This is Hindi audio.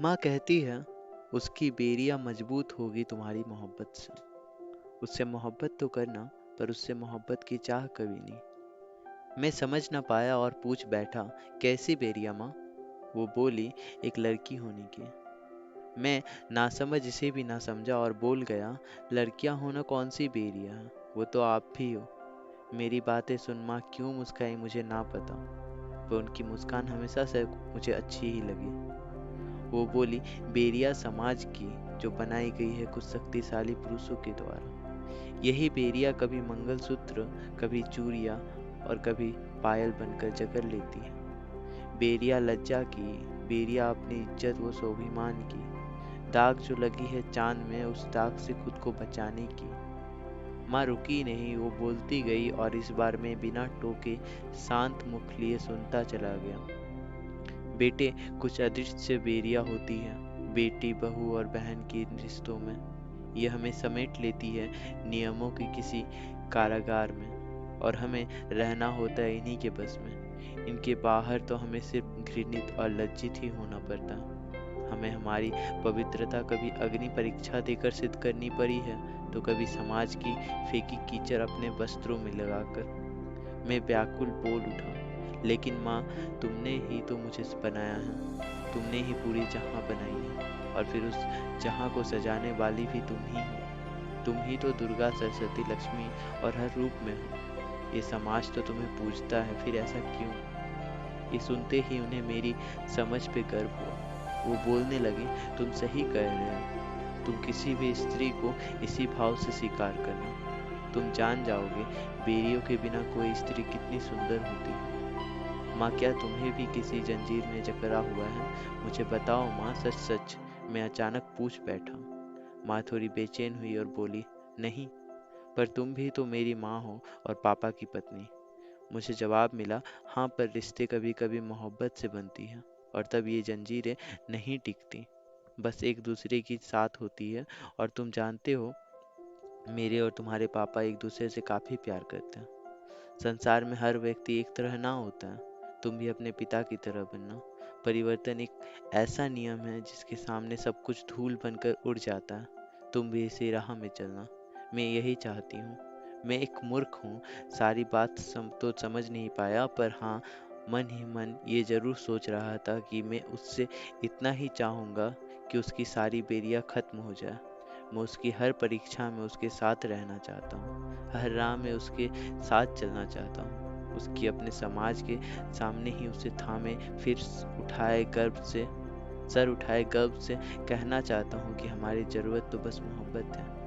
माँ कहती है उसकी बेरिया मजबूत होगी तुम्हारी मोहब्बत से। उससे मोहब्बत तो करना, पर उससे मोहब्बत की चाह कभी नहीं। मैं समझ ना पाया और पूछ बैठा, कैसी बेरिया माँ? वो बोली, एक लड़की होने की। मैं नासमझ इसे भी ना समझा और बोल गया, लड़कियां होना कौन सी बेरिया है, वो तो आप भी हो। मेरी बातें सुन माँ क्यों मुस्काई मुझे ना पता, पर उनकी मुस्कान हमेशा से मुझे अच्छी ही लगी। वो बोली, बेरिया समाज की जो बनाई गई है कुछ शक्तिशाली पुरुषों के द्वारा। यही बेरिया कभी मंगलसूत्र, कभी चूड़ियां और कभी पायल बनकर जकड़ लेती है। बेरिया लज्जा की, बेरिया अपनी इज्जत व स्वाभिमान की। दाग जो लगी है चांद में, उस दाग से खुद को बचाने की। माँ रुकी नहीं, वो बोलती गई और इस बार मैं बिना टोके शांत मुख लिए सुनता चला गया। बेटे, कुछ अदृश्य बेरिया होती है बेटी, बहू और बहन के रिश्तों में। ये हमें समेट लेती है नियमों के किसी कारागार में, और हमें रहना होता है इन्हीं के बस में। इनके बाहर तो हमें सिर्फ घृणित और लज्जित ही होना पड़ता है। हमें हमारी पवित्रता कभी अग्नि परीक्षा देकर सिद्ध करनी पड़ी है, तो कभी समाज की फेंकी कीचड़ अपने वस्त्रों में लगाकर। मैं व्याकुल बोल उठा, लेकिन माँ, तुमने ही तो मुझे बनाया है। तुमने ही पूरी जहां बनाई है, और फिर उस जहां को सजाने वाली भी तुम ही हो। तुम ही तो दुर्गा, सरस्वती, लक्ष्मी और हर रूप में हो। ये समाज तो तुम्हें पूजता है, फिर ऐसा क्यों? ये सुनते ही उन्हें मेरी समझ पे गर्व हुआ। वो बोलने लगी, तुम सही कह रहे हो। तुम किसी भी स्त्री को इसी भाव से स्वीकार करना। तुम जान जाओगे बेरियों के बिना कोई स्त्री कितनी सुंदर होती है। माँ, क्या तुम्हें भी किसी जंजीर ने जकड़ा हुआ है? मुझे बताओ माँ, सच सच। मैं अचानक पूछ बैठा। माँ थोड़ी बेचैन हुई और बोली, नहीं, पर तुम भी तो मेरी माँ हो और पापा की पत्नी। मुझे जवाब मिला, हाँ, पर रिश्ते कभी कभी मोहब्बत से बनती हैं, और तब ये जंजीरें नहीं टिकती, बस एक दूसरे की साथ होती है। और तुम जानते हो, मेरे और तुम्हारे पापा एक दूसरे से काफ़ी प्यार करते हैं। संसार में हर व्यक्ति एक तरह ना होता है। तुम भी अपने पिता की तरह बनना। परिवर्तन एक ऐसा नियम है जिसके सामने सब कुछ धूल बनकर उड़ जाता है। तुम भी इसी राह में चलना। मैं यही चाहती हूँ। मैं एक मूर्ख हूँ, सारी बात तो समझ नहीं पाया, पर हाँ, मन ही मन ये जरूर सोच रहा था कि मैं उससे इतना ही चाहूँगा कि उसकी सारी बेरियाँ खत्म हो जाए। मैं उसकी हर परीक्षा में उसके साथ रहना चाहता हूँ, हर राह में उसके साथ चलना चाहता हूँ। उसकी अपने समाज के सामने ही उसे थामे, फिर सर उठाए गर्व से कहना चाहता हूँ कि हमारी ज़रूरत तो बस मोहब्बत है।